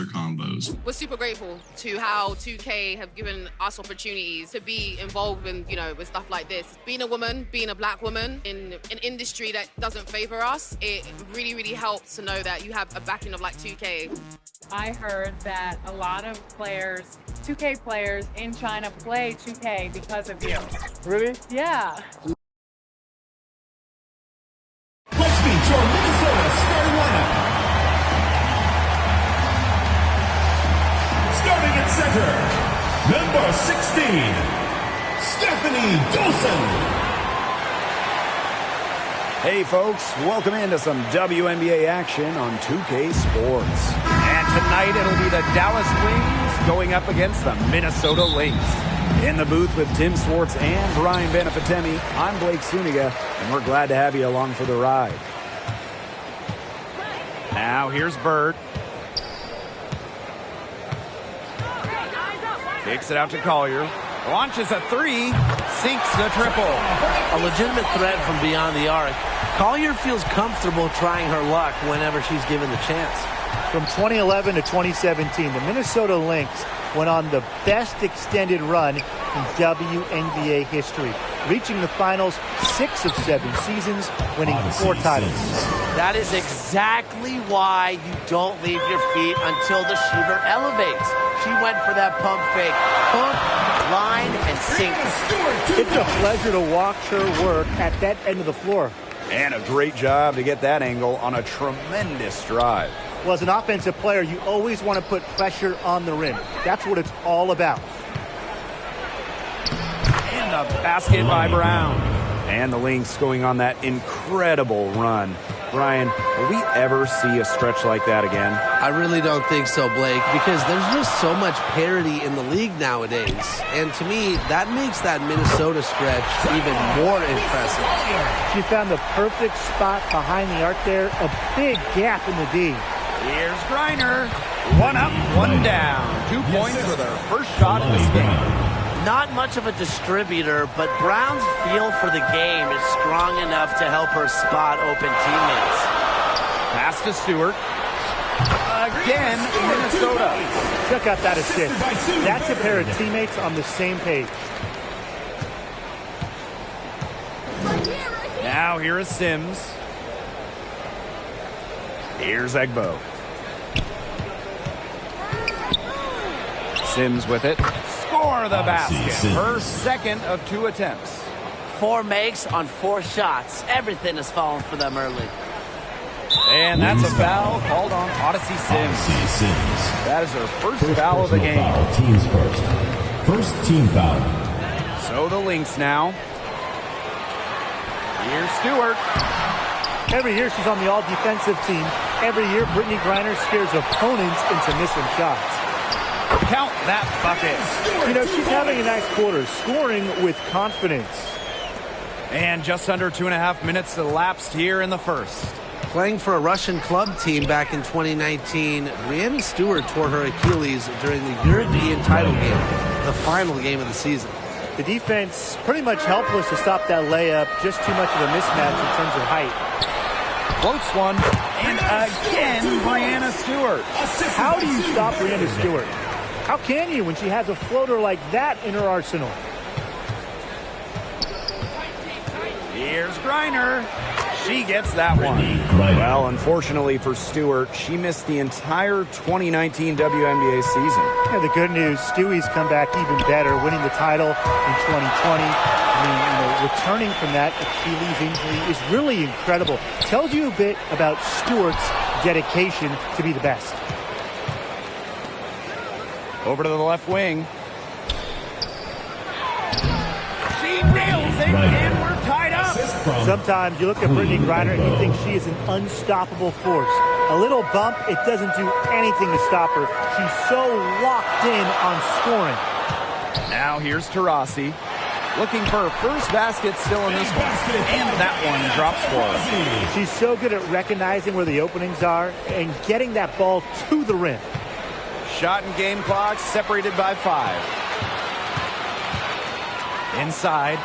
combos. We're super grateful to how 2K have given us opportunities to be involved in, with stuff like this. Being a woman, being a black woman in an industry that doesn't favor us, it really, really helps to know that you have a backing of like 2K. I heard that a lot of players, 2K players in China play 2K because of you. Really? Yeah. Let's meet your Minnesota starting lineup. Starting at center, number 16, Stephanie Dolson. Hey folks, welcome into some WNBA action on 2K Sports. And tonight it'll be the Dallas Wings going up against the Minnesota Lynx. In the booth with Tim Swartz and Brian Benefitemi, I'm Blake Suniga, and we're glad to have you along for the ride. Now here's Bird. Kicks it out to Collier. Launches a three, sinks the triple. A legitimate threat from beyond the arc. Collier feels comfortable trying her luck whenever she's given the chance. From 2011 to 2017, the Minnesota Lynx went on the best extended run in WNBA history, reaching the finals 6 of 7 seasons, winning 4 titles. That is exactly why you don't leave your feet until the shooter elevates. She went for that pump fake. Hook, line, and sink. It's a pleasure to watch her work at that end of the floor. And a great job to get that angle on a tremendous drive. Well, as an offensive player, you always want to put pressure on the rim. That's what it's all about. And a basket by Brown. And the Lynx going on that incredible run. Brian, will we ever see a stretch like that again? I really don't think so, Blake, because there's just so much parity in the league nowadays. And to me, that makes that Minnesota stretch even more impressive. She found the perfect spot behind the arc there, a big gap in the D. Here's Griner. One up, one down. 2 points with her first shot in this game. Not much of a distributor, but Brown's feel for the game is strong enough to help her spot open teammates. Pass to Stewart. Again, Minnesota. Check out that assist. That's a pair of teammates on the same page. Now here is Sims. Here's Egbo. Sims with it. Score the basket. Her second of 2 attempts. 4 makes on 4 shots. Everything has fallen for them early. And that's a foul called on Odyssey Sims. That is her first foul of the game. Teams first. First team foul. So the Lynx now. Here's Stewart. Every year she's on the all-defensive team. Every year Brittany Griner scares opponents into missing shots. Count that bucket. She's having a nice quarter, scoring with confidence. And just under 2.5 minutes elapsed here in the first. Playing for a Russian club team back in 2019, Brianna Stewart tore her Achilles during the European title game, the final game of the season. The defense pretty much helpless to stop that layup. Just too much of a mismatch in terms of height. Floats one. And again, Brianna Stewart. How do you stop Brianna Stewart? How can you when she has a floater like that in her arsenal? Here's Griner. She gets that one. Well, unfortunately for Stewart, she missed the entire 2019 WNBA season. Yeah, the good news, Stewie's come back even better, winning the title in 2020. Returning from that Achilles injury is really incredible. Tells you a bit about Stewart's dedication to be the best. Over to the left wing. She nails it, and we're tied up. Sometimes you look at Brittany Griner and you think she is an unstoppable force. A little bump, it doesn't do anything to stop her. She's so locked in on scoring. Now here's Taurasi. Looking for her first basket still in this one. And that one drops for her. She's so good at recognizing where the openings are and getting that ball to the rim. Shot and game clock separated by 5. Inside.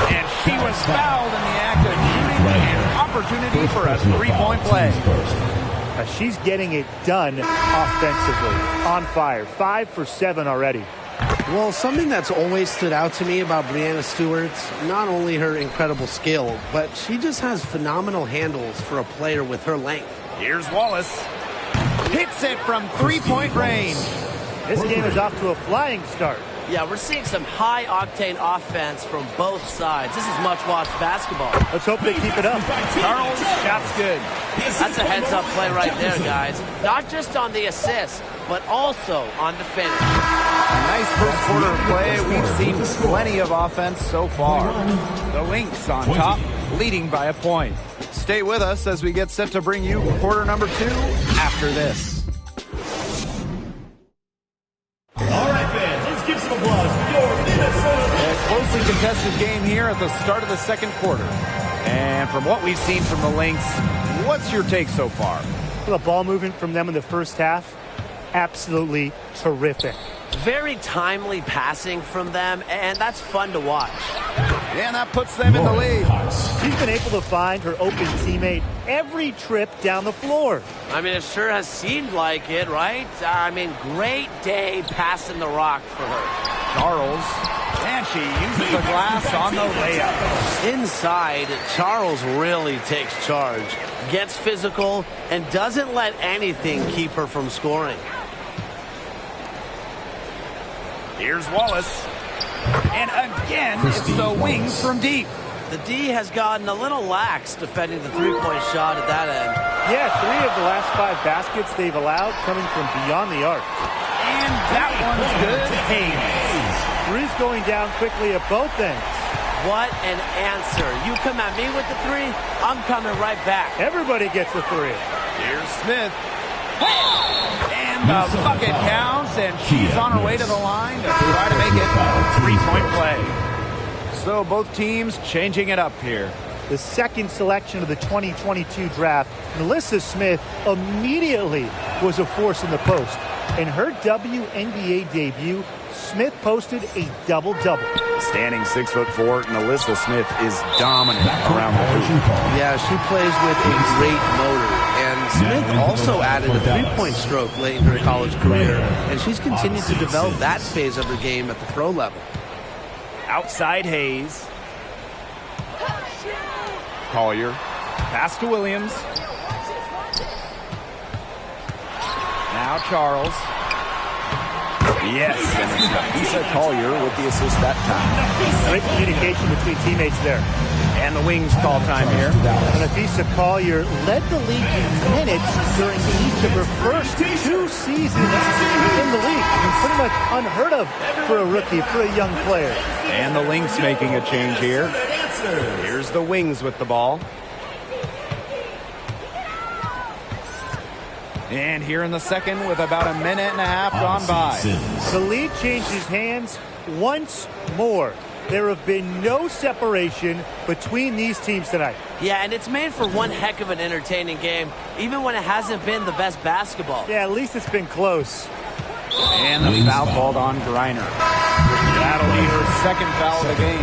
And she was fouled in the act of shooting. An opportunity for a 3-point play. She's getting it done offensively. On fire. 5 for 7 already. Well, something that's always stood out to me about Breanna Stewart's not only her incredible skill, but she just has phenomenal handles for a player with her length. Here's Wallace. Hits it from three-point range. This game is off to a flying start. Yeah, we're seeing some high-octane offense from both sides. This is much-watched basketball. Let's hope they keep it up. Charles, shot's good. That's a heads-up play right there, guys. Not just on the assist, but also on the finish. A nice first quarter of play. We've seen plenty of offense so far. The Lynx on top, leading by a point. Stay with us as we get set to bring you quarter number 2 after this. All right, fans, let's give some applause for your Minnesota. A closely contested game here at the start of the second quarter. And from what we've seen from the Lynx, what's your take so far? The ball movement from them in the first half, absolutely terrific. Very timely passing from them, and that's fun to watch. And that puts them in the lead. She's been able to find her open teammate every trip down the floor. I mean, it sure has seemed like it, right? I mean, great day passing the rock for her. Charles, and she uses the glass on the layup. Inside, Charles really takes charge, gets physical, and doesn't let anything keep her from scoring. Here's Wallace. And again, it's the Wings from deep. The D has gotten a little lax defending the three-point shot at that end. Yeah, 3 of the last 5 baskets they've allowed coming from beyond the arc. And that one's good. Hayes. 3's going down quickly at both ends. What an answer. You come at me with the 3, I'm coming right back. Everybody gets a 3. Here's Smith. And the bucket counts, and she's on her way to the line to try to make it a 3-point play. So both teams changing it up here. The second selection of the 2022 draft, Melissa Smith immediately was a force in the post. In her WNBA debut, Smith posted a double-double. Standing 6'4", Melissa Smith is dominant around the hoop. Yeah, she plays with a great motor. And Smith also added a three-point stroke late in her college career, and she's continued to develop that phase of her game at the pro level. Outside Hayes. Collier. Pass to Williams. Now Charles. Yes, and it's Nafisa Collier with the assist that time. Great communication between teammates there. And the Wings call time here. Nafisa Collier led the league in minutes during each of her first 2 seasons in the league. Pretty much unheard of for a rookie, for a young player. And the Lynx making a change here. Here's the Wings with the ball. And here in the second with about a minute and a half gone by. The lead changes hands once more. There have been no separation between these teams tonight. Yeah, and it's made for one heck of an entertaining game, even when it hasn't been the best basketball. Yeah, at least it's been close. And the foul called on Griner. That'll be her second foul of the game.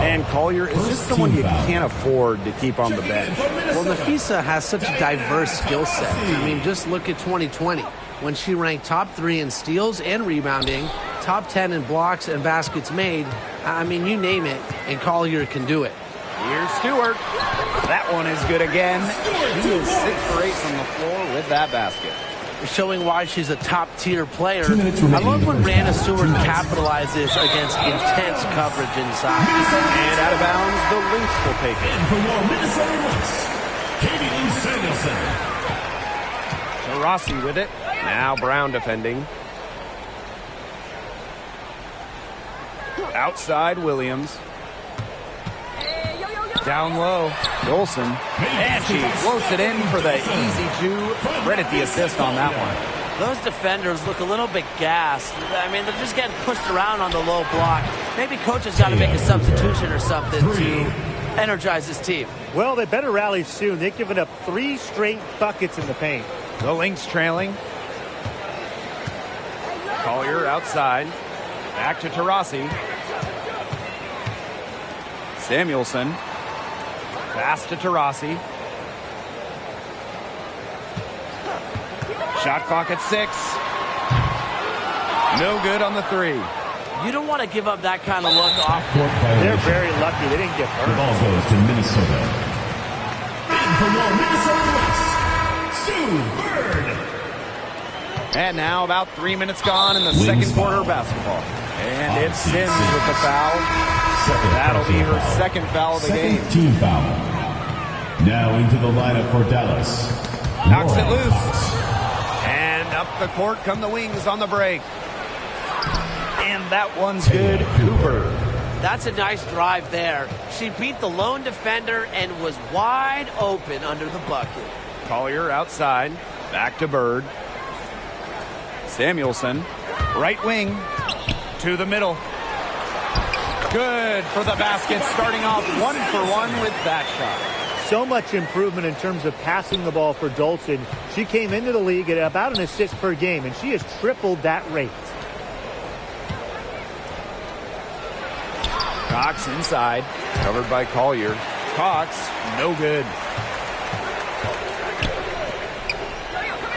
And Collier is just someone you can't afford to keep on the bench. Well, Nafisa has such a diverse skill set. I mean, just look at 2020, when she ranked top 3 in steals and rebounding, top 10 in blocks and baskets made. I mean, you name it, and Collier can do it. Here's Stewart. That one is good again. She is 6 for 8 from the floor with that basket. Showing why she's a top-tier player. I love when Breanna Stewart capitalizes against intense coverage inside. And out of bounds, the Lynx will take it. And for your Minnesota Lynx, Katie Lou Samuelson. Rossi with it. Now Brown defending. Outside Williams. Down low, Olsen. And she floats it in for the easy 2. Credit the assist on that one. Those defenders look a little bit gassed. I mean, they're just getting pushed around on the low block. Maybe coach has got to make a substitution or something to energize his team. Well, they better rally soon. They've given up 3 straight buckets in the paint. The Lynx trailing. Collier outside. Back to Taurasi. Samuelson. Pass to Taurasi. Shot clock at 6. No good on the 3. You don't want to give up that kind of look off. They're very lucky they didn't get hurt. The ball goes to Minnesota. And for your Minnesota Lynx, Sue Bird. And now about 3 minutes gone in the second quarter of basketball. And it's Sims with the foul. That'll be her second foul of the game. Team foul. Now into the lineup for Dallas. Knocks it loose. And up the court come the Wings on the break. And that one's good. Cooper. That's a nice drive there. She beat the lone defender and was wide open under the bucket. Collier outside. Back to Bird. Samuelson. Right wing. To the middle. Good for the basket. Starting off 1-for-1 with that shot. So much improvement in terms of passing the ball for Dolson. She came into the league at about an assist per game, and she has tripled that rate. Cox inside. Covered by Collier. Cox, no good.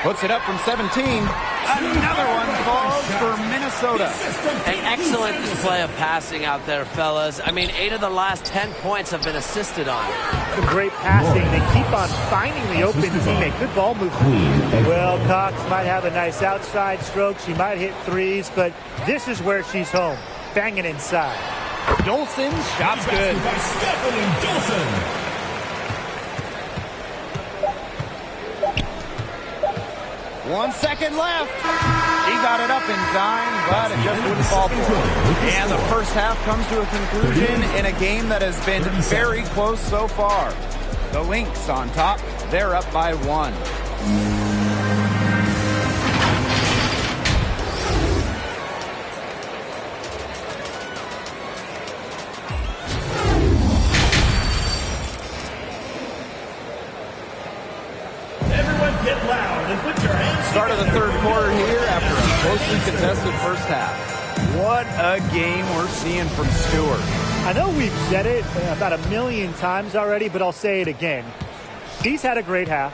Puts it up from 17. Another one falls for Minnesota. An excellent display of passing out there, fellas. I mean, 8 of the last 10 points have been assisted on. Some great passing. They keep on finding the open teammate. Good ball movement. Well, Cox might have a nice outside stroke. She might hit threes, but this is where she's home. Banging inside. Dolson's shot's good. By Stephanie Dolson. 1 second left. She got it up in time, but it just wouldn't fall for her. And the first half comes to a conclusion in a game that has been very close so far. The Lynx on top. They're up by 1. Everyone get loud and put your hands Start of the third quarter here after a closely contested first half. What a game we're seeing from Stewart. I know we've said it about a million times already, but I'll say it again. She's had a great half,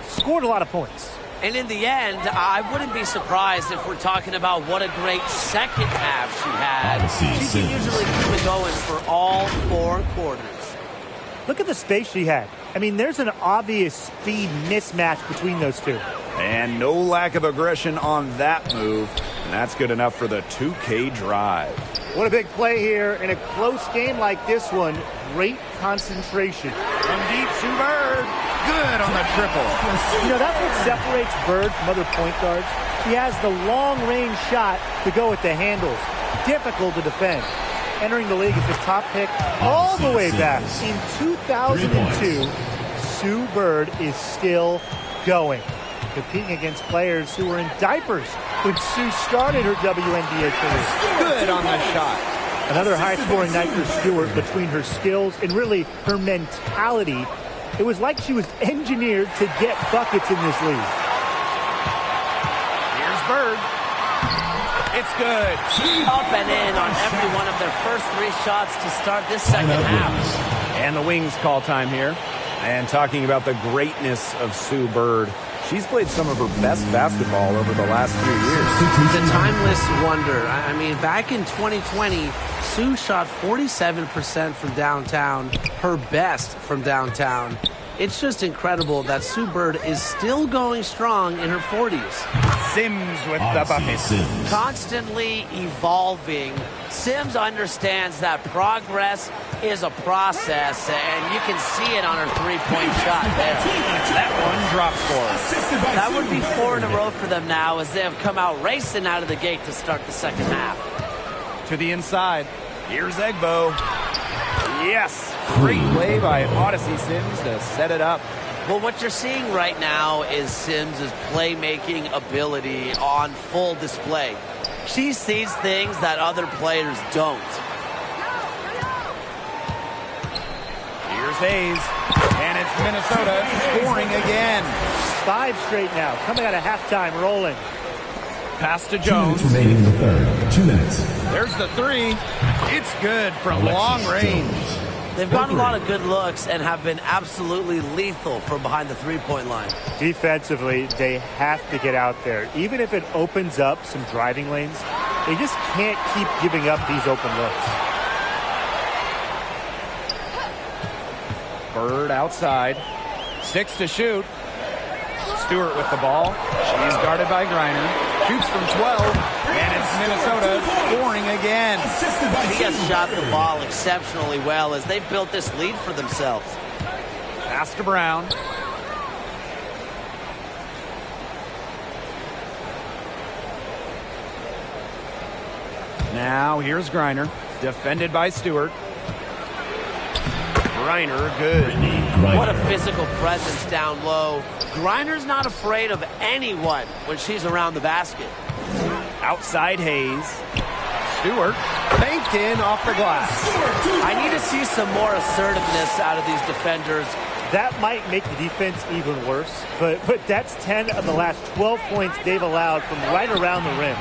scored a lot of points. And in the end, I wouldn't be surprised if we're talking about what a great second half she had. She can usually keep it going for all 4 quarters. Look at the space she had. I mean, there's an obvious speed mismatch between those two. And no lack of aggression on that move. And that's good enough for the 2K drive. What a big play here in a close game like this one. Great concentration. From deep, Sue Bird. Good on the triple. You know, that's what separates Bird from other point guards. He has the long-range shot to go with the handles. Difficult to defend. Entering the league as the top pick all the way back in 2002, Sue Bird is still going, competing against players who were in diapers when Sue started her WNBA career. Good on the shot. Another high-scoring night for Stewart. Between her skills and really her mentality, it was like she was engineered to get buckets in this league. Here's Bird. It's good. Up and in on every one of their first 3 shots to start this second half. And the Wings call time here. And talking about the greatness of Sue Bird, she's played some of her best basketball over the last few years. The timeless wonder. I mean, back in 2020, Sue shot 47% from downtown, her best from downtown. It's just incredible that Sue Bird is still going strong in her 40s. Sims with the bucket. Constantly evolving. Sims understands that progress is a process, and you can see it on her 3-point shot there. That one drops for her. That would be 4 in a row for them now, as they have come out racing out of the gate to start the second half. To the inside. Here's Egbo. Yes. Great play by Odyssey Sims to set it up. Well, what you're seeing right now is Sims' playmaking ability on full display. She sees things that other players don't. Here's Hayes. And it's Minnesota scoring again. 5 straight now, coming out of halftime, rolling. Pass to 2 Jones. minutes remaining in the third. 2 minutes. There's the 3. It's good from long range. They've gotten a lot of good looks and have been absolutely lethal from behind the three-point line. Defensively, they have to get out there. Even if it opens up some driving lanes, they just can't keep giving up these open looks. Bird outside. 6 to shoot. Stewart with the ball. She's guarded by Griner. Shoots from 12. And it's Minnesota scoring again. He has shot the ball exceptionally well as they've built this lead for themselves. Pass to Brown. Now here's Griner. Defended by Stewart. Griner, good. What a physical presence down low. Griner's not afraid of anyone when she's around the basket. Outside Hayes. Stewart banked in off the glass. I need to see some more assertiveness out of these defenders. That might make the defense even worse, but that's 10 of the last 12 points they've allowed from right around the rim.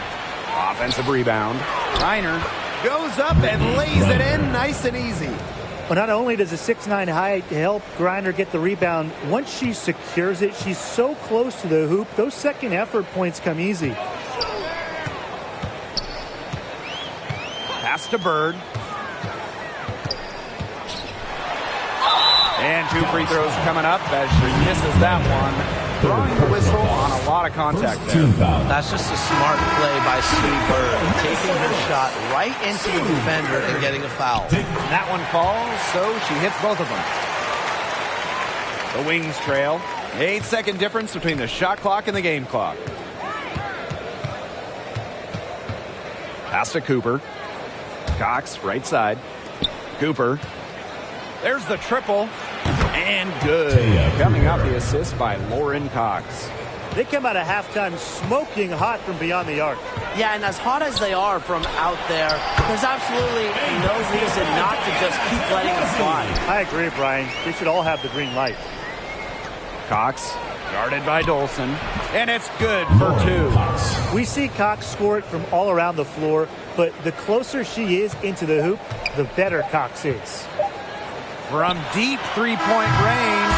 Offensive rebound. Griner goes up and lays it in nice and easy. Well, not only does a 6'9" height help Griner get the rebound, once she secures it, she's so close to the hoop, those second effort points come easy. Pass to Bird. And 2 free throws coming up as she misses that one. Throwing the whistle on a lot of contact there. That's just a smart play by Sue Bird, taking her shot right into the defender and getting a foul. That one falls, so she hits both of them. The Wings trail. 8-second difference between the shot clock and the game clock. Pass to Cooper. Cox, right side. Cooper. There's the triple. And good. Coming off the assist by Lauren Cox. They come out of halftime smoking hot from beyond the arc. Yeah, and as hot as they are from out there, there's absolutely no reason not to just keep letting them fly. I agree, Brian. They should all have the green light. Cox guarded by Dolson. And it's good for 2. We see Cox score it from all around the floor, but the closer she is into the hoop, the better Cox is. From deep three-point range.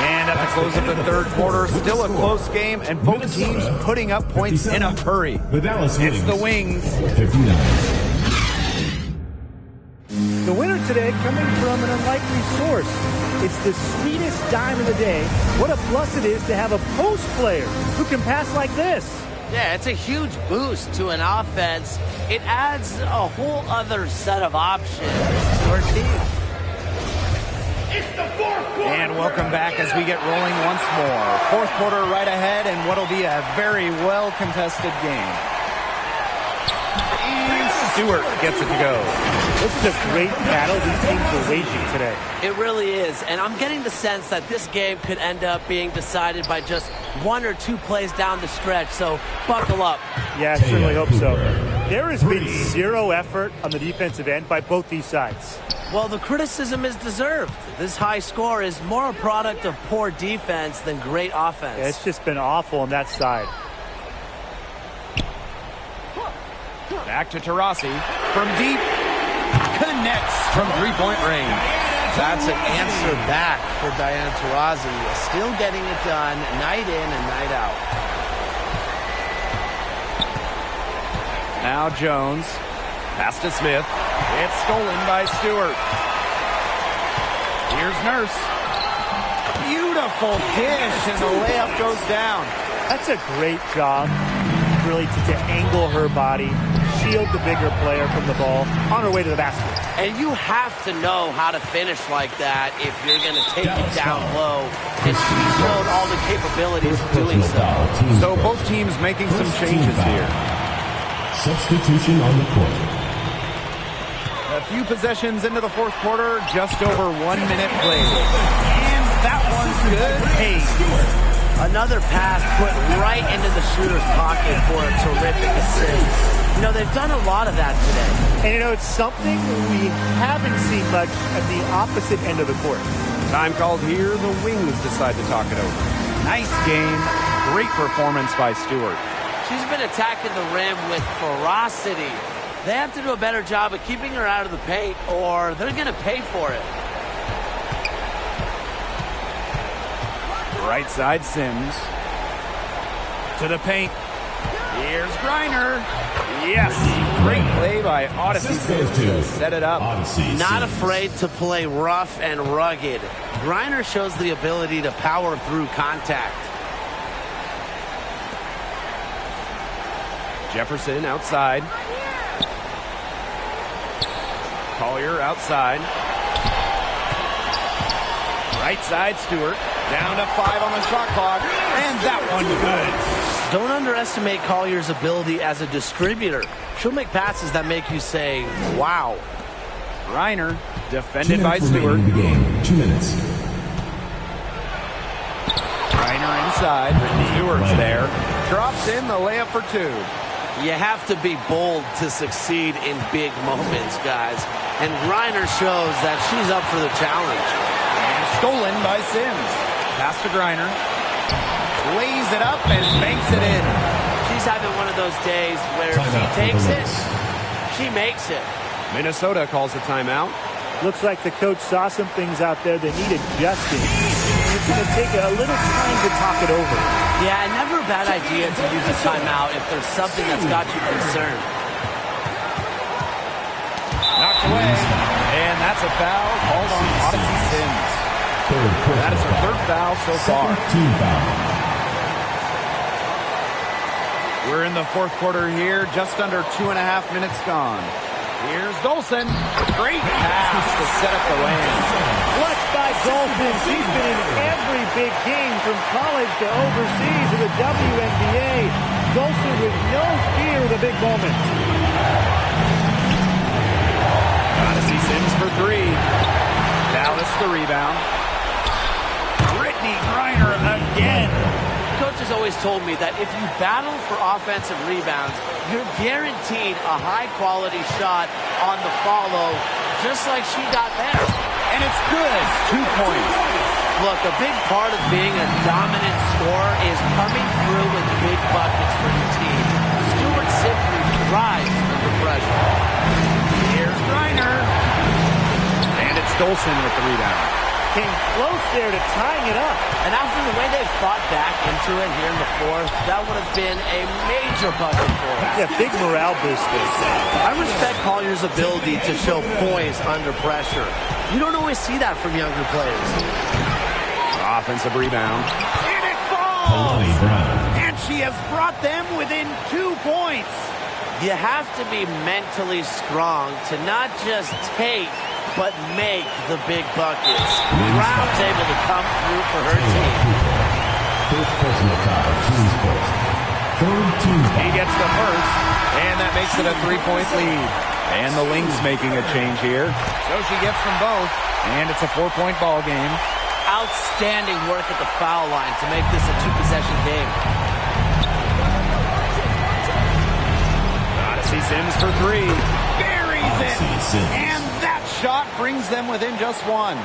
And at the close of the third quarter, still a close game, and both teams putting up points in a hurry. It's the Wings. The winner today coming from an unlikely source. It's the sweetest dime of the day. What a plus it is to have a post player who can pass like this. Yeah, it's a huge boost to an offense. It adds a whole other set of options to our team. And welcome back as we get rolling once more. Fourth quarter right ahead, and what'll be a very well-contested game. And Stewart gets it to go. This is a great battle these teams are waging today. It really is, and I'm getting the sense that this game could end up being decided by just 1 or 2 plays down the stretch, so buckle up. Yeah, I certainly hope so. There has been zero effort on the defensive end by both these sides. Well, the criticism is deserved. This high score is more a product of poor defense than great offense. Yeah, it's just been awful on that side. Back to Taurasi. From deep, connects from three-point range. That's an answer back for Diane Taurasi. Still getting it done night in and night out. Now Jones. Pass to Smith. It's stolen by Stewart. Here's Nurse. Beautiful dish, and the layup goes down. That's a great job, really, to angle her body, shield the bigger player from the ball on her way to the basket. And you have to know how to finish like that if you're going to take it down low. And she showed all the capabilities of doing so. So both teams making some changes here. Substitution on the court. A few possessions into the fourth quarter, just over 1 minute played. And that one's good. Hey. Another pass put right into the shooter's pocket for a terrific assist. You know, they've done a lot of that today. And, you know, it's something we haven't seen much at the opposite end of the court. Time called here. The Wings decide to talk it over. Nice game. Great performance by Stewart. She's been attacking the rim with ferocity. They have to do a better job of keeping her out of the paint, or they're going to pay for it. Right side Sims. To the paint. Here's Griner. Yes. Great play by Odyssey Sims to set it up. Not afraid to play rough and rugged. Griner shows the ability to power through contact. Jefferson outside. Collier outside. Right side Stewart. Down to 5 on the shot clock. And that one good. Don't underestimate Collier's ability as a distributor. She'll make passes that make you say, wow. Griner defended by Stewart. In the game. 2 minutes. Griner inside. Stewart's there. Drops in the layup for 2. You have to be bold to succeed in big moments, guys. And Griner shows that she's up for the challenge. And stolen by Sims. Pass to Griner. Lays it up and banks it in. She's having one of those days where she takes it, she makes it. Minnesota calls a timeout. Looks like the coach saw some things out there that need adjusting. It's going to take a little time to talk it over. Yeah, never a bad idea to use a timeout if there's something that's got you concerned. Knocked away. And that's a foul called on Odyssey Sims. That is her 3rd foul so far. Team foul. We're in the 4th quarter here, just under 2.5 minutes gone. Here's Dolson. Great pass to set up the lane. Clutch by Dolson. She's been in every big game from college to overseas to the WNBA. Dolson with no fear of the big moment. Odyssey Sims for 3. Dallas the rebound. Brittany Griner again. Coach has always told me that if you battle for offensive rebounds, you're guaranteed a high-quality shot on the follow, just like she got there. And it's good. 2 points. Look, a big part of being a dominant scorer is coming through with big buckets for your team. Stewart simply thrives under pressure. Here's Griner. And it's Dolson with the rebound. Came close there to tying it up. And after the way they fought back into it here in the 4th, that would have been a major bucket for them. Yeah, big morale booster. I respect Collier's ability to show poise under pressure. You don't always see that from younger players. Offensive rebound. And it falls! And she has brought them within 2 points. You have to be mentally strong to not just take, but make the big buckets. Brown's able to come through for her team. First personal foul, team's first. 3rd team foul. He gets the first, and that makes it a 3-point lead. And the Lynx making a change here. So she gets them both, and it's a 4-point ball game. Outstanding work at the foul line to make this a 2-possession game. Odyssey Sims for 3. Buries it! And that shot brings them within just 1.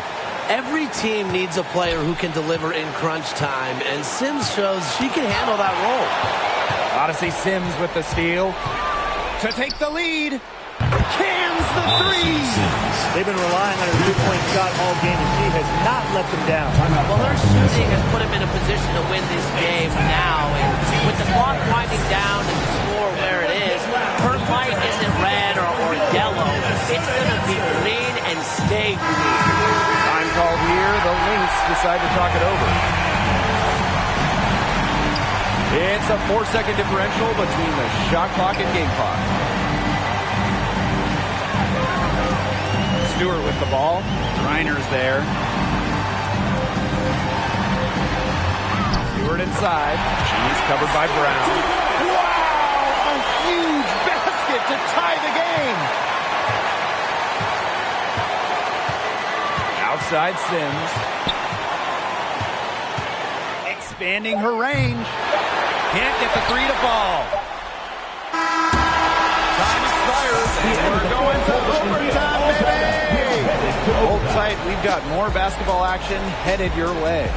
Every team needs a player who can deliver in crunch time, and Sims shows she can handle that role. Odyssey Sims with the steal. To take the lead. Cans the 3. They've been relying on her 3-point shot all game, and she has not let them down. Well, her shooting has put him in a position to win this game now, and with the clock winding down and the score where it is, her light isn't red or yellow. It's going to be green and stay green. Time called here. The Lynx decide to talk it over. It's a 4-second differential between the shot clock and game clock. Stewart with the ball. Griner's there. Stewart inside. She's covered by Brown. Wow! A huge basket to tie the game. Outside Sims. Expanding her range. Can't get the 3 to fall. Time expires, and we're going to overtime, baby! Hold tight, we've got more basketball action headed your way.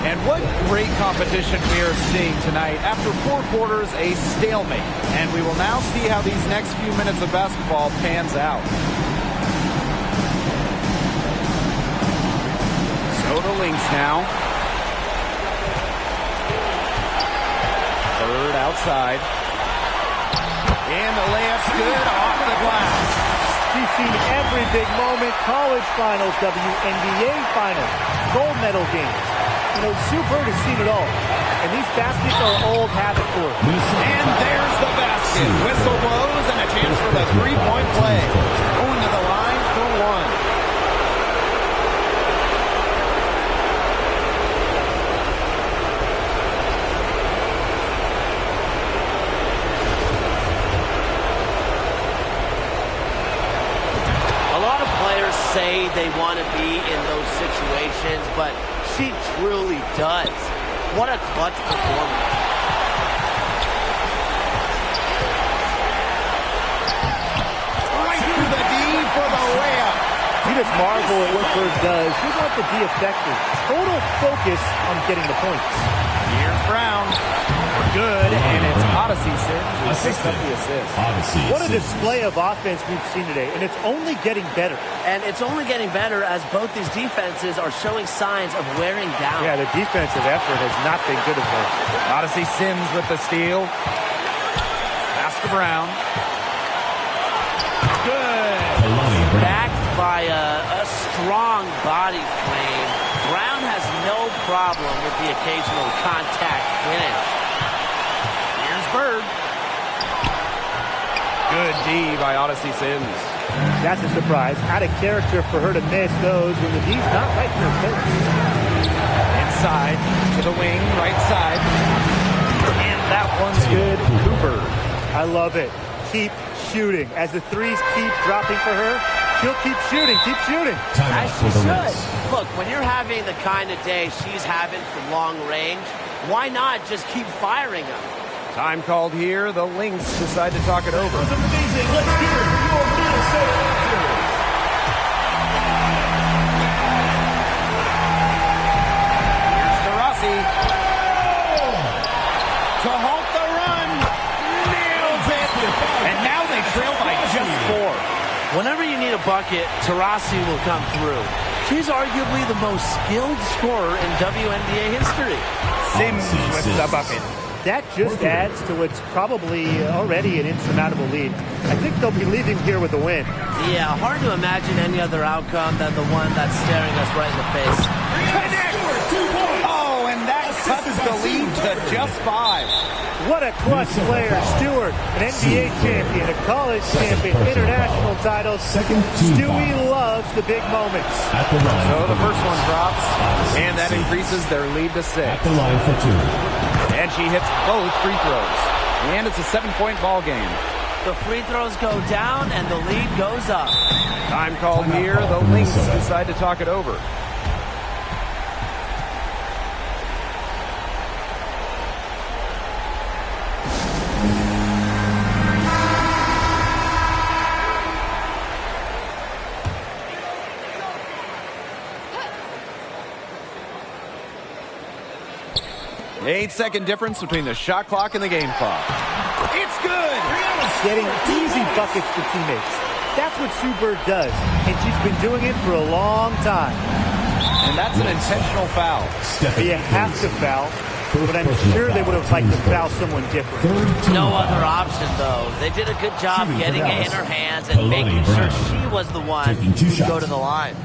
And what great competition we are seeing tonight. After 4 quarters, a stalemate. And we will now see how these next few minutes of basketball pans out. So the Lynx now. Bird outside. And the layup's good off the glass. She's seen every big moment, college finals, WNBA finals, gold medal games. You know, Sue Bird has seen it all. And these baskets are old habit for her. And there's the basket. Whistle blows and a chance for the three-point play. Going to the line for one. Say they want to be in those situations, but she truly does. What a clutch performance. Right through the D for the layup. You just marvel at what Bird does. She's not the D effective. Total focus on getting the points. Here's Brown. Good, and it's Odyssey Sims who picks up the assist. What a display of offense we've seen today, and it's only getting better. And it's only getting better as both these defenses are showing signs of wearing down. Yeah, the defensive effort has not been good of late. Odyssey Sims with the steal. Pass to Brown. Good. Backed by a strong body frame, Brown has no problem with the occasional contact finish. Bird. Good D by Odyssey Sims. That's a surprise. Out of character for her to miss those when the D's not right in her face. Inside to the wing, right side. And that one's good. Cooper. I love it. Keep shooting. As the threes keep dropping for her, she'll keep shooting. Keep shooting. As she should. Look, when you're having the kind of day she's having from long range, why not just keep firing them? Time called here. The Lynx decide to talk it over. That was amazing. Let's hear it for your Minnesota Raptors. Here's the Rossi. To halt the run. Nails it. And now they trail by just 4. Whenever you need a bucket, Taurasi will come through. She's arguably the most skilled scorer in WNBA history. Sims with the bucket. That just adds to what's probably already an insurmountable lead. I think they'll be leaving here with a win. Yeah, hard to imagine any other outcome than the one that's staring us right in the face. Oh, and that cuts the lead to just 5. What a clutch player. Stewart, an NBA champion, a college champion, international titles. Stewie loves the big moments. So the first one drops, and that increases their lead to 6. At the line for 2. And she hits both free throws. And it's a 7-point ball game. The free throws go down and the lead goes up. Time called here. The Lynx decide to talk it over. The 8-second difference between the shot clock and the game clock. It's good! Getting easy buckets for teammates. That's what Sue Bird does, and she's been doing it for a long time. And that's an intentional foul. You have to foul, but I'm sure they would have liked to foul someone different. No other option, though. They did a good job getting it in her hands and making sure she was the one to go to the line.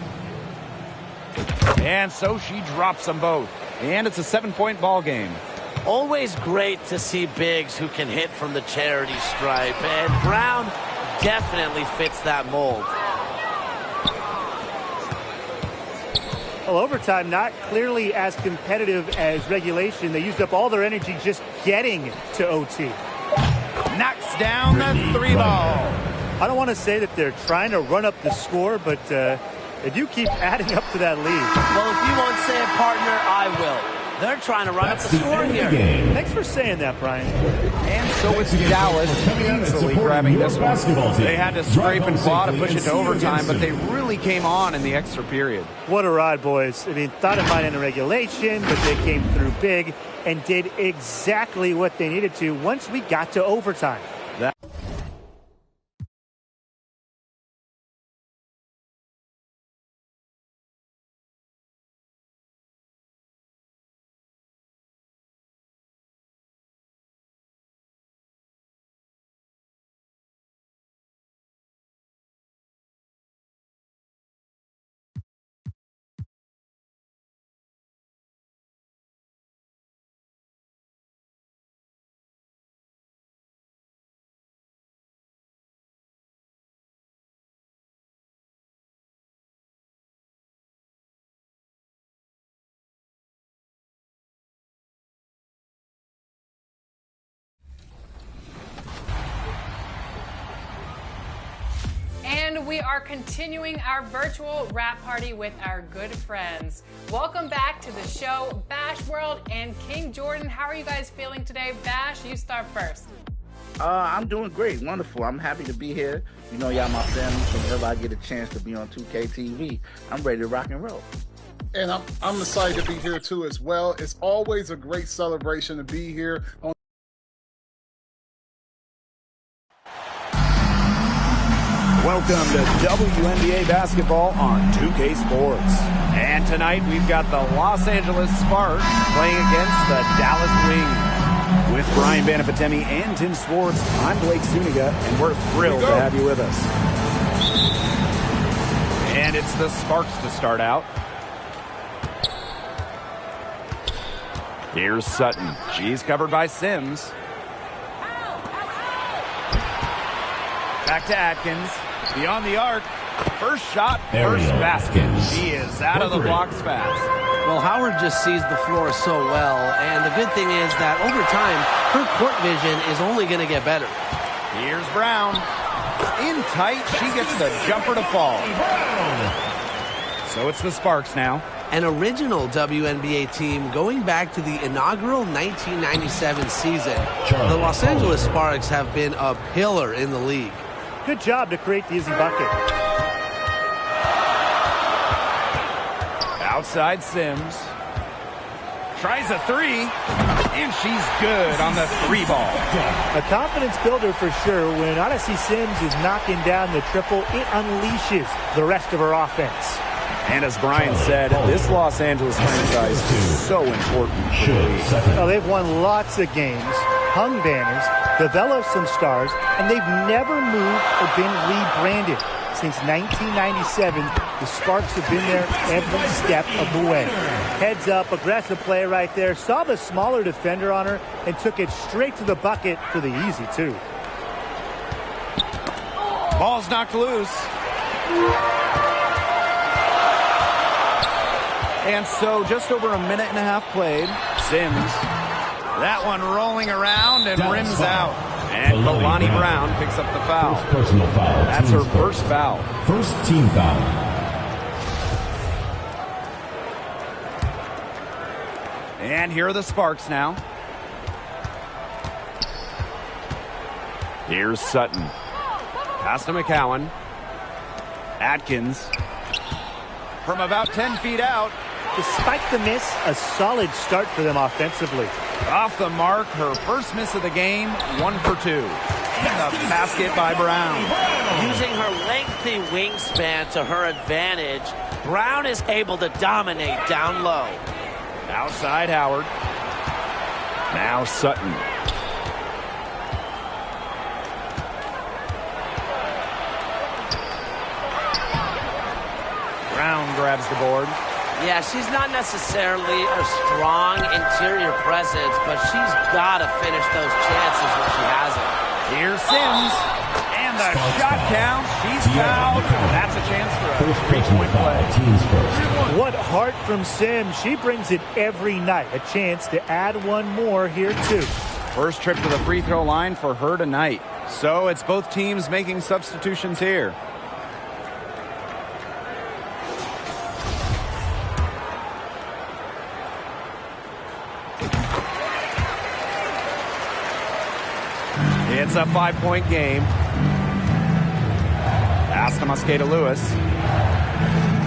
And so she drops them both. And it's a 7-point ball game. Always great to see bigs who can hit from the charity stripe, and Brown definitely fits that mold. Well, overtime not clearly as competitive as regulation. They used up all their energy just getting to OT. Knocks down the 3 ball. I don't want to say that they're trying to run up the score, but they do keep adding up to that lead. Well, if you won't say it, partner, I will. They're trying to run up the score here. Thanks for saying that, Brian. And so it's Dallas easily grabbing this one. They had to scrape and claw to push it to overtime, but they really came on in the extra period. What a ride, boys. I mean, thought it might end in regulation, but they came through big and did exactly what they needed to once we got to overtime. And we are continuing our virtual wrap party with our good friends. Welcome back to the show, Bash World and King Jordan. How are you guys feeling today? Bash, you start first. I'm doing great, wonderful. I'm happy to be here. You know, y'all my family. Whenever I get a chance to be on 2K TV, I'm ready to rock and roll. And I'm excited to be here too as well. It's always a great celebration to be here on Welcome to WNBA basketball on 2K Sports. And tonight we've got the Los Angeles Sparks playing against the Dallas Wings. With Brian Banafitemi and Tim Swartz, I'm Blake Zuniga, and we're thrilled to have you with us. And it's the Sparks to start out. Here's Sutton. She's covered by Sims. Back to Atkins. Beyond the arc. First shot, first basket. She is out of the blocks fast. Well, Howard just sees the floor so well, and the good thing is that over time, her court vision is only going to get better. Here's Brown. In tight, she gets the jumper to fall. So it's the Sparks now. An original WNBA team going back to the inaugural 1997 season. The Los Angeles Sparks have been a pillar in the league. Good job to create the easy bucket. Outside Sims. Tries a three, and she's good on the three ball. A confidence builder for sure. When Odyssey Sims is knocking down the triple, it unleashes the rest of her offense. And as Brian said, this Los Angeles franchise is so important for the league. Oh, they've won lots of games, hung banners, developed some stars, and they've never moved or been rebranded. Since 1997, the Sparks have been there every step of the way. Heads up, aggressive play right there. Saw the smaller defender on her and took it straight to the bucket for the easy two. Ball's knocked loose. And so just over a minute and a half played. Sims. That one rolling around and rims out. And Kalani Brown picks up the foul. First personal foul. That's her first foul. First team foul. And here are the Sparks now. Here's Sutton. Pass to McCowan. Atkins. From about 10 feet out. Despite the miss, a solid start for them offensively. Off the mark, her first miss of the game, 1 for 2. And the basket by Brown. Using her lengthy wingspan to her advantage, Brown is able to dominate down low. Outside Howard. Now Sutton. Brown grabs the board. Yeah, she's not necessarily a strong interior presence, but she's got to finish those chances when she has it. Here's Sims. And the shot count. She's fouled. That's a chance for a three-point play. Teams first. What heart from Sims. She brings it every night. A chance to add one more here, too. First trip to the free throw line for her tonight. So it's both teams making substitutions here. It's a 5-point game. Pass to Mosqueda Lewis.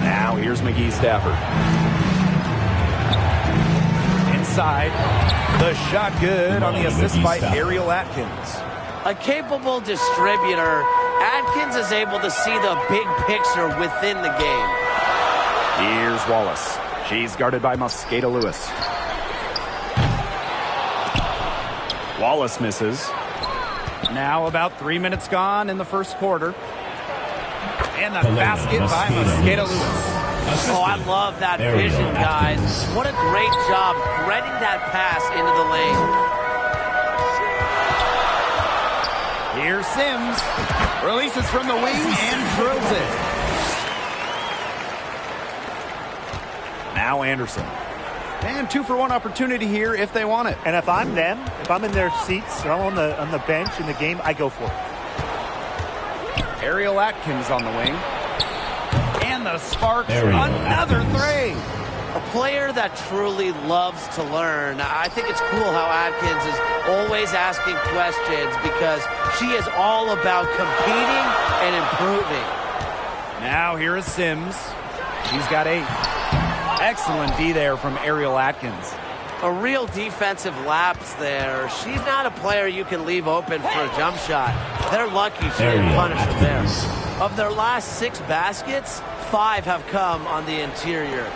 Now here's McGee Stafford. Inside. The shot good on the assist by Ariel Atkins. A capable distributor, Atkins is able to see the big picture within the game. Here's Wallace. She's guarded by Mosqueda Lewis. Wallace misses. Now about 3 minutes gone in the first quarter. And the basket by Mosqueda Lewis. Oh, I love that vision, guys. What a great job threading that pass into the lane. Here's Sims. Releases from the wing and drills it. Now Anderson. And 2-for-1 opportunity here if they want it. And if I'm them, if I'm in their seats or I'm on the bench in the game, I go for it. Ariel Atkins on the wing. And the Sparks, another three. A player that truly loves to learn. I think it's cool how Atkins is always asking questions because she is all about competing and improving. Now here is Sims. She's got 8. Excellent D there from Ariel Atkins. A real defensive lapse there. She's not a player you can leave open for a jump shot. They're lucky she didn't punish her there. Of their last 6 baskets, 5 have come on the interior.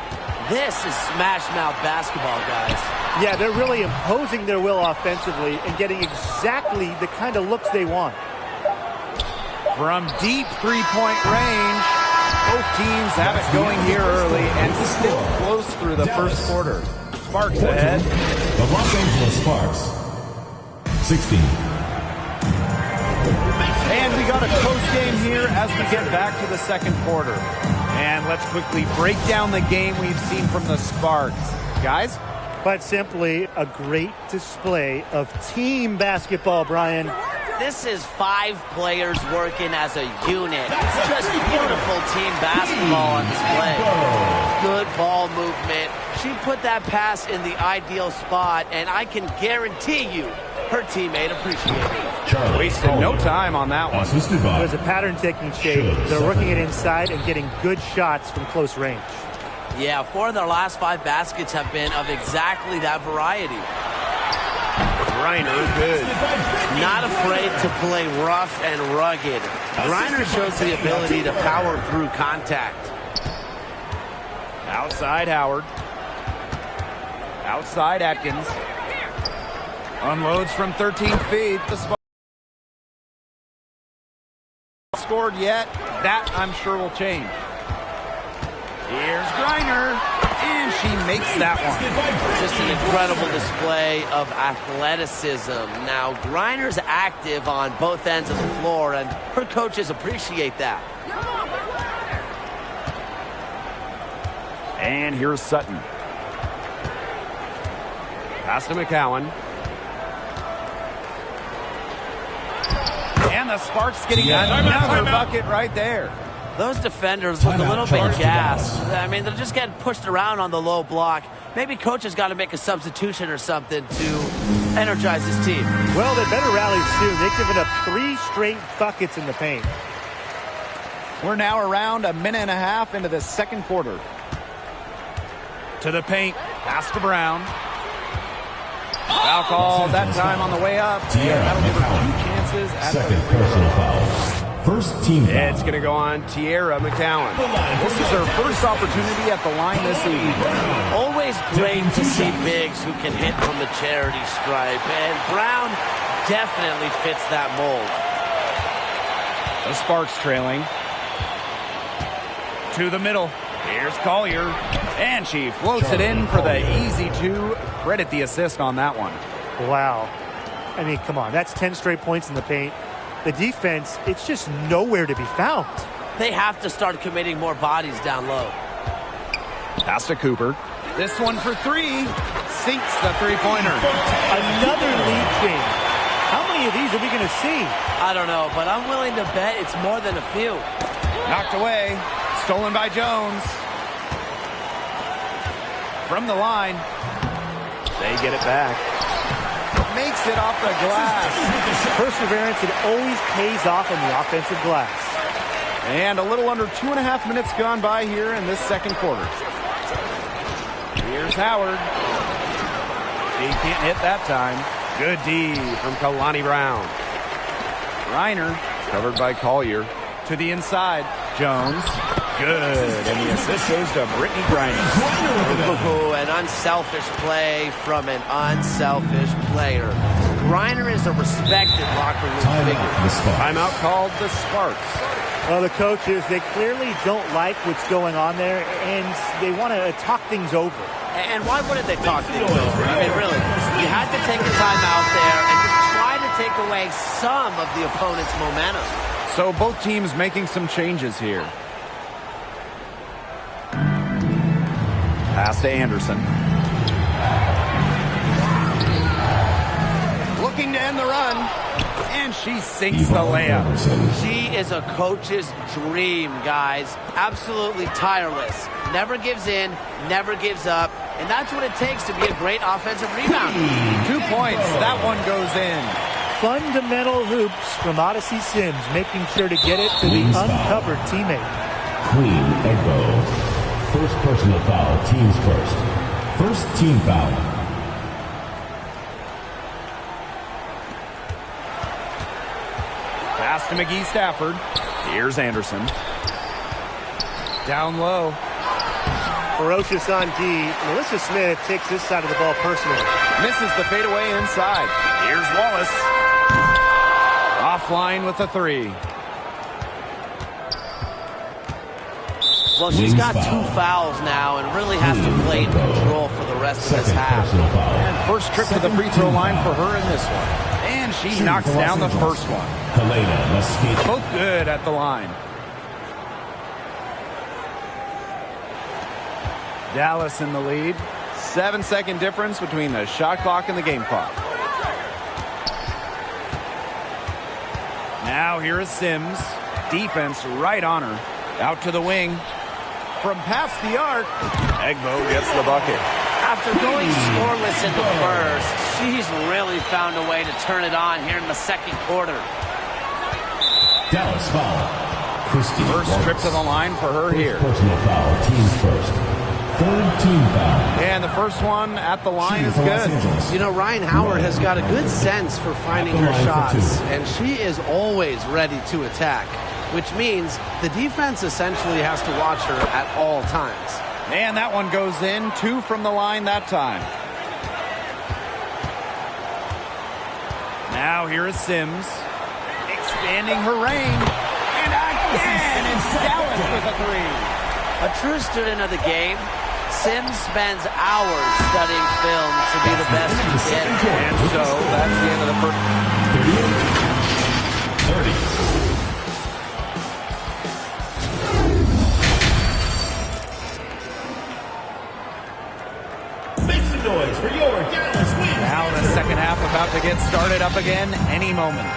This is smash mouth basketball, guys. Yeah, they're really imposing their will offensively and getting exactly the kind of looks they want. From deep three-point range, both teams have it going here early and still close through the first quarter. Sparks ahead. The Los Angeles Sparks, 16. And we got a close game here as we get back to the second quarter. And let's quickly break down the game we've seen from the Sparks. Guys? Quite simply, a great display of team basketball, Brian. This is 5 players working as a unit. Just beautiful team basketball on display. Good ball movement. She put that pass in the ideal spot, and I can guarantee you her teammate appreciated it. Wasted no time on that one. There's a pattern taking shape. They're working it inside and getting good shots from close range. Yeah, 4 of their last 5 baskets have been of exactly that variety. Griner, good. Not afraid to play rough and rugged. Griner shows the ability to power through contact. Outside Howard. Outside Atkins. Unloads from 13 feet. The Sparks scored yet. That, I'm sure, will change. Here's Griner. And she makes that one. Just an incredible display of athleticism. Now, Griner's active on both ends of the floor, and her coaches appreciate that. And here's Sutton. Pass to McCowan. And the Sparks getting another bucket right there. Those defenders look a little bit gassed. I mean, they're just getting pushed around on the low block. Maybe coaches got to make a substitution or something to energize this team. Well, they better rally soon. They've given up 3 straight buckets in the paint. We're now around a minute and a half into the second quarter. To the paint. Pass to Brown. Foul call that time on the way up. That'll give her 2 chances at Second the free throw. personal foul. First team foul. It's going to go on Tierra McCowan. This is her first opportunity at the line this evening. Always great to see bigs who can hit from the charity stripe, and Brown definitely fits that mold. The Sparks trailing. To the middle. Here's Collier. And she floats it in for the easy 2. Credit the assist on that one. Wow. I mean, come on. That's 10 straight points in the paint. The defense, it's just nowhere to be found. They have to start committing more bodies down low. Pass to Cooper. This one for 3. Sinks the three-pointer. Another lead change. How many of these are we going to see? I don't know, but I'm willing to bet it's more than a few. Knocked away. Stolen by Jones. From the line. They get it back. makes it off the glass. Perseverance, it always pays off on the offensive glass. And a little under 2.5 minutes gone by here in this second quarter. Here's Howard. He can't hit that time. Good D from Kalani Brown. Reiner, covered by Collier. To the inside, Jones. Good. And the assist goes to Brittany Griner. Ooh, an unselfish play from an unselfish player. Griner is a respected locker room figure. Timeout called the Sparks. Well, the coaches, they clearly don't like what's going on there, and they want to talk things over. And why wouldn't they talk things over? I mean, really, you had to take a timeout there and just try to take away some of the opponent's momentum. So both teams making some changes here. Pass to Anderson. Looking to end the run. And she sinks the layup. She is a coach's dream, guys. Absolutely tireless. Never gives in, never gives up. And that's what it takes to be a great offensive rebounder. 2 points. That one goes in. Fundamental hoops from Odyssey Sims, making sure to get it to the uncovered teammate. Queen Egbo. First personal foul, teams first. First team foul. Pass to McGee Stafford. Here's Anderson. Down low. Ferocious on D. Melissa Smith takes this side of the ball personally. Misses the fadeaway inside. Here's Wallace. Offline with a three. Well, she's got 2 fouls now and really has to play in control for the rest of this half. And first trip to the free throw line for her in this one. And she knocks down the first one. Both good at the line. Dallas in the lead. 7-second difference between the shot clock and the game clock. Now here is Sims. Defense right on her. Out to the wing. From past the arc, Egbo gets the bucket. After going scoreless in the first, she's really found a way to turn it on here in the second quarter. Dallas foul. First trip to the line for her here. Personal foul, teams first. Third team foul. And the first one at the line is good. You know, Ryan Howard has got a good sense for finding her shots, and she is always ready to attack, which means the defense essentially has to watch her at all times. And that one goes in. 2 from the line that time. Now here is Sims. Expanding her range. And again, it's Dallas with a three. A true student of the game, Sims spends hours studying film to be the best he can. And so that's the end of the first. 30. Noise for your Dallas wins. Now the second half about to get started up again any moment.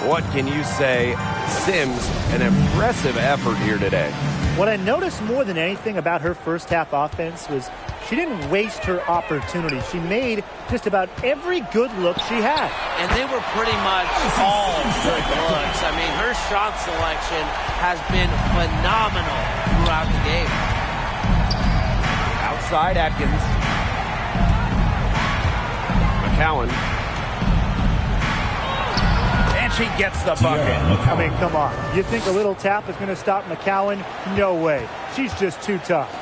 What can you say? Sims, an impressive effort here today. What I noticed more than anything about her first half offense was she didn't waste her opportunity. She made just about every good look she had. And they were pretty much all good looks. I mean, her shot selection has been phenomenal throughout the game. Outside Atkins. McCowan. And she gets the bucket. I mean, come on. You think a little tap is going to stop McCowan? No way. She's just too tough.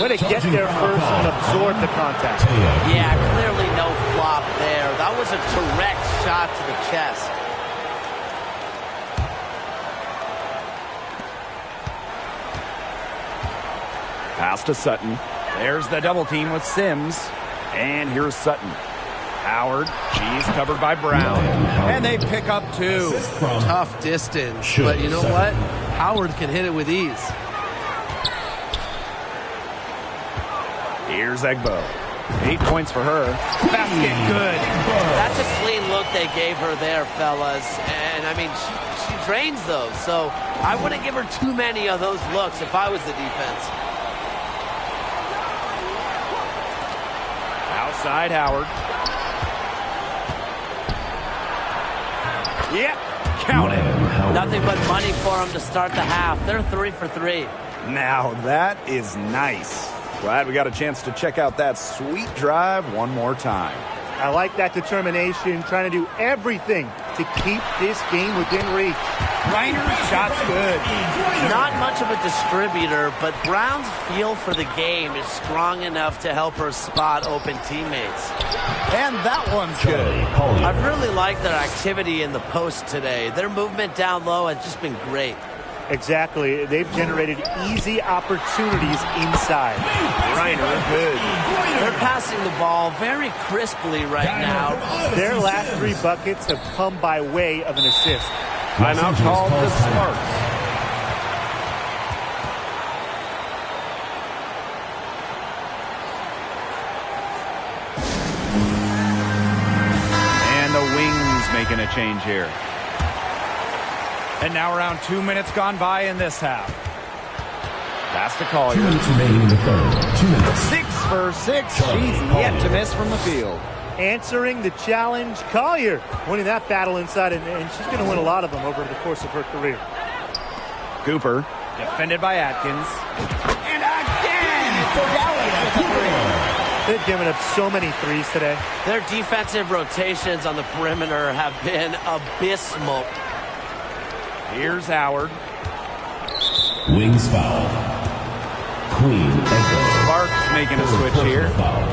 Way to get there first and absorb the contact. Yeah, clearly no flop there. That was a direct shot to the chest. Pass to Sutton. There's the double team with Sims. And here's Sutton. Howard. She's covered by Brown. And they pick up 2. Tough distance. But you know what? Howard can hit it with ease. Here's Egbo. 8 points for her. Basket good. That's a clean look they gave her there, fellas. And, I mean, she drains those. So I wouldn't give her too many of those looks if I was the defense. Outside Howard. Yep, count it. Nothing but money for them to start the half. They're 3 for 3. Now that is nice. Glad we got a chance to check out that sweet drive one more time. I like that determination, trying to do everything to keep this game within reach. Reiner's shot's good. Not much of a distributor, but Brown's feel for the game is strong enough to help her spot open teammates. And that one's good. I've really liked their activity in the post today. Their movement down low has just been great. Exactly. They've generated easy opportunities inside. Reiner, good. They're passing the ball very crisply right now. Their last 3 buckets have come by way of an assist. Timeout called the Sparks. And the Wings making a change here. And now around 2 minutes gone by in this half. Pass to Collier. 2 minutes remaining in the third. 2 minutes. 6 for 6. She's yet to miss from the field. Answering the challenge, Collier winning that battle inside, and she's going to win a lot of them over the course of her career. Cooper, defended by Atkins. And again, it's Dallas with the 3. They've given up so many threes today. Their defensive rotations on the perimeter have been abysmal. Here's Howard. Wings foul. Queen echo. Sparks making a switch here. Foul.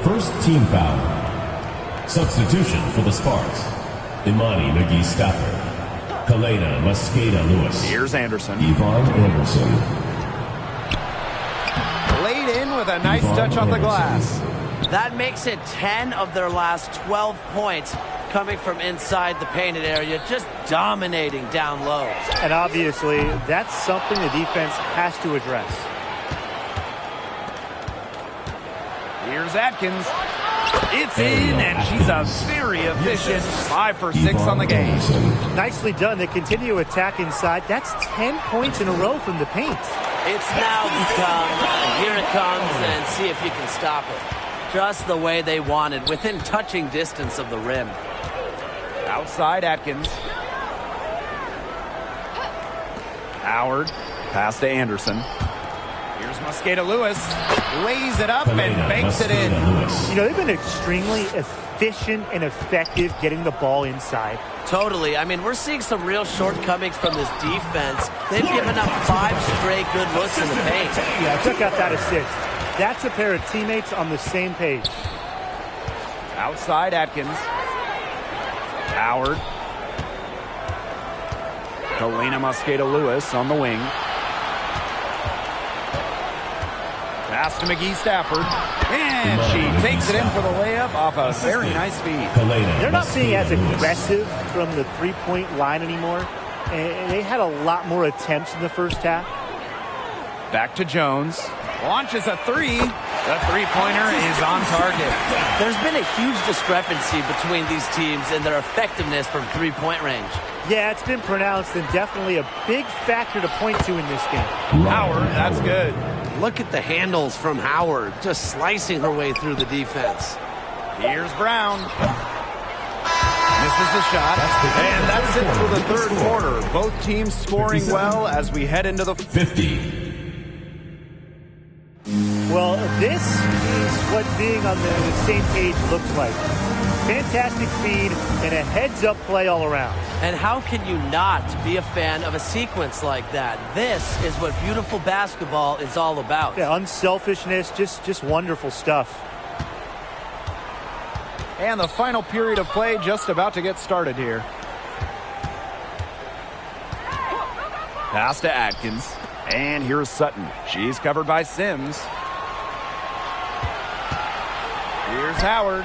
First team foul. Substitution for the Sparks. Imani McGee-Stafford. Kalena Mosqueda-Lewis. Here's Anderson. Yvonne Anderson. Laid in with a nice touch on the glass. That makes it 10 of their last 12 points coming from inside the painted area, just dominating down low. And obviously, that's something the defense has to address. Here's Atkins. It's in, and she's a very efficient 5 for 6 on the game. Nicely done. They continue to attack inside. That's 10 points in a row from the paint. It's now become, here it comes, and see if you can stop it. Just the way they wanted, within touching distance of the rim. Outside Atkins. Howard. Pass to Anderson. Here's Mosqueda-Lewis. Lays it up and banks it in. You know, they've been extremely efficient and effective getting the ball inside. Totally. I mean, we're seeing some real shortcomings from this defense. They've given up 5 straight good looks in the paint. Yeah, check out that assist. That's a pair of teammates on the same page. Outside Atkins. Howard. Kalena Mosqueda-Lewis on the wing. Pass to McGee-Stafford. And she takes it in for the layup off a very nice feed. They're not being as aggressive from the three-point line anymore. And they had a lot more attempts in the first half. Back to Jones. Launches a 3. The three-pointer is on target. There's been a huge discrepancy between these teams in their effectiveness from three-point range. Yeah, it's been pronounced and definitely a big factor to point to in this game. Howard, that's good. Look at the handles from Howard, just slicing her way through the defense. Here's Brown. Misses the shot. And that's it for the third quarter. Both teams scoring well as we head into the 50. Well, this is what being on the same page looks like. Fantastic feed and a heads-up play all around. And how can you not be a fan of a sequence like that? This is what beautiful basketball is all about. Yeah, unselfishness, just wonderful stuff. And the final period of play just about to get started here. Pass to Atkins. And here's Sutton. She's covered by Sims. Here's Howard.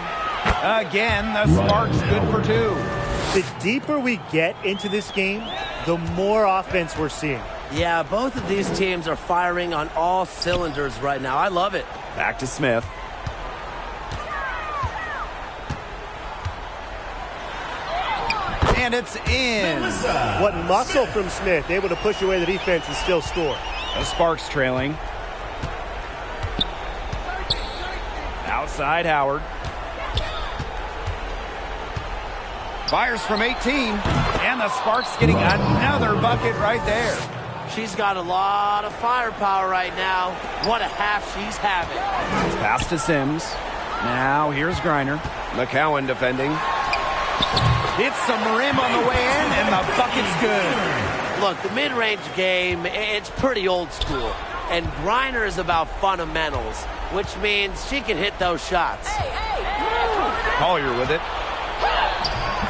Again, the Sparks good for 2. The deeper we get into this game, the more offense we're seeing. Yeah, both of these teams are firing on all cylinders right now. I love it. Back to Smith. And it's in. What muscle from Smith, able to push away the defense and still score. The Sparks trailing. Outside Howard. Fires from 18, and the Sparks getting another bucket right there. She's got a lot of firepower right now. What a half she's having. Pass to Sims. Now here's Griner. McCowan defending. Hits some rim on the way in, and the bucket's good. Look, the mid-range game, it's pretty old school. And Griner is about fundamentals, which means she can hit those shots. Collier with it.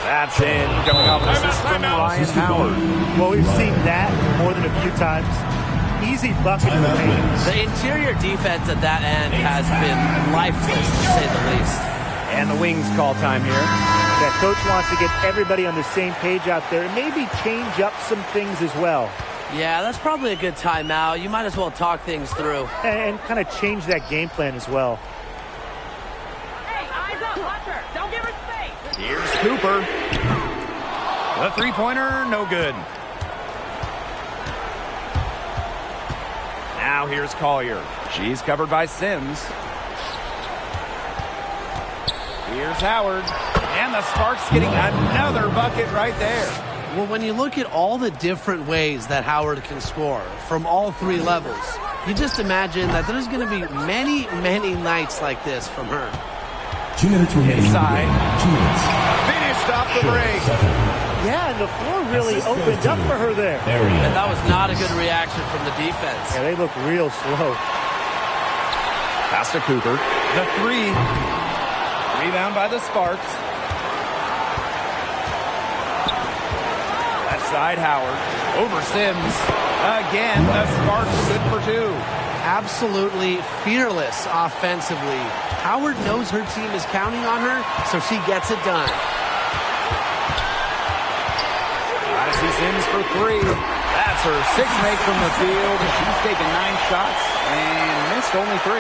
That's in. Coming off the assist from Ryan Howard. Well, we've seen that more than a few times. Easy bucket in the paint. The interior defense at that end has been lifeless, to say the least. And the Wings call time here. Yeah, coach wants to get everybody on the same page out there and maybe change up some things as well. Yeah, that's probably a good timeout. You might as well talk things through. And kind of change that game plan as well. Hey, eyes up, watch her. Don't give her space. Here's Cooper. The three-pointer, no good. Now here's Collier. She's covered by Sims. Here's Howard. And the Sparks getting another bucket right there. Well, when you look at all the different ways that Howard can score from all three levels, you just imagine that there's going to be many, many nights like this from her. 2 minutes remaining. Inside. 2 minutes. Finished off the break. Yeah, and the floor really opened up for her there. And that was not a good reaction from the defense. Yeah, they look real slow. Pass to Cooper. The three. Rebound by the Sparks. Left side, Howard. Over Sims. Again, the Sparks good for two. Absolutely fearless offensively. Howard knows her team is counting on her, so she gets it done. I see Sims for three. That's her sixth make from the field. She's taken 9 shots and missed only 3.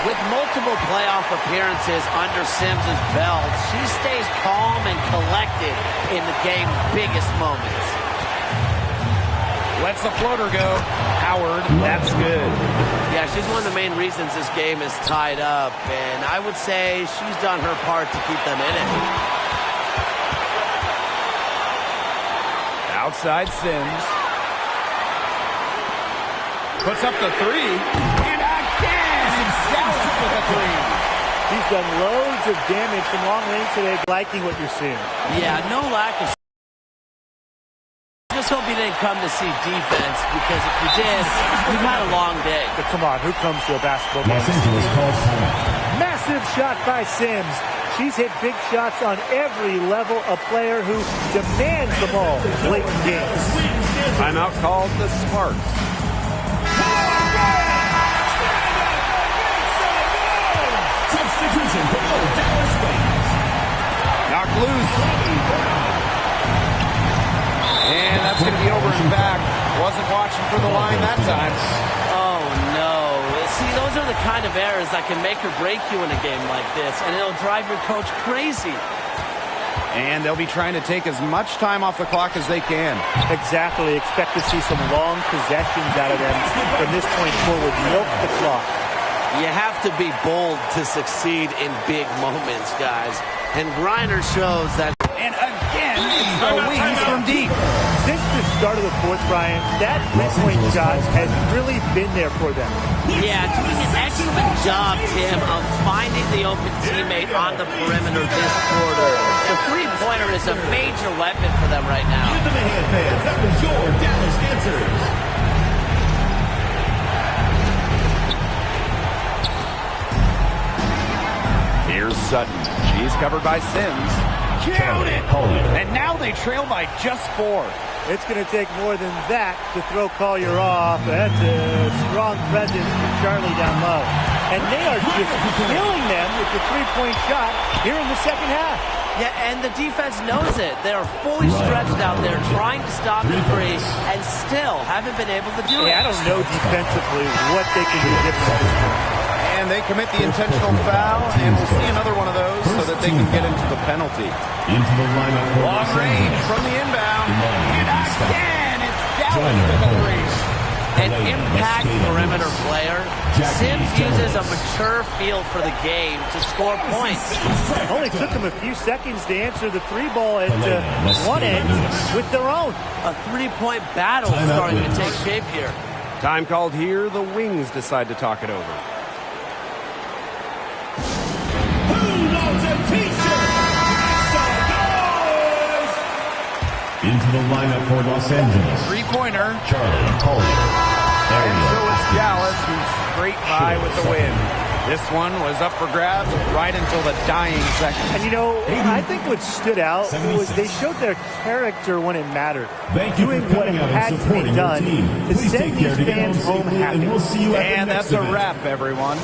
With multiple playoff appearances under Sims' belt, she stays calm and collected in the game's biggest moments. Lets the floater go. Howard, that's good. Yeah, she's one of the main reasons this game is tied up, and I would say she's done her part to keep them in it. Outside Sims. Puts up the three. And again, it's Dallas with a three. He's done loads of damage from long range today. Liking what you're seeing. Yeah, no lack of... Just hope you didn't come to see defense, because if you did, you've had a long day. But come on, who comes to a basketball game? Los Angeles calls timeout. Massive shot by Sims. She's hit big shots on every level. A player who demands the ball late in games. Timeout called the Sparks. Substitution for the Dallas Wings. Knocked loose. And that's going to be over and back. Wasn't watching for the line that time. Oh, no. See, those are the kind of errors that can make or break you in a game like this, and it'll drive your coach crazy. And they'll be trying to take as much time off the clock as they can. Exactly. Expect to see some long possessions out of them from this point forward. Milk the clock. You have to be bold to succeed in big moments, guys. And Griner shows that. And again, it's the Wings from deep. Since the start of the fourth, Brian, that three-point shot has really been there for them. Yeah, doing an excellent job, Tim, of finding the open teammate on the perimeter this quarter. The three-pointer is a major weapon for them right now. Give them a hand, fans. That was your Dallas answers. Here's Sutton. She's covered by Sims. Count it! And now they trail by just 4. It's going to take more than that to throw Collier off. That's a strong presence from Charlie down low. And they are just killing them with the three-point shot here in the second half. Yeah, and the defense knows it. They are fully stretched out there trying to stop the three and still haven't been able to do it. I don't know defensively what they can do different at this point. And they commit the intentional foul, and we'll see another one of those so that they can get into the penalty. Into the lineup for Long range from the inbound. And again, it's Dallas with a three. an impact perimeter player. Sims uses a mature feel for the game to score points. Only took them a few seconds to answer the three ball at one end with their own. A three-point battle starting to take shape here. Time called here. The Wings decide to talk it over. Into the lineup for Los Angeles. Three-pointer. Charlie Collier. And so it's Dallas who's straight by with the win. This one was up for grabs right until the dying seconds. And you know, I think what stood out was they showed their character when it mattered. Doing what had to be done to send these fans home happy. And that's a wrap, everyone.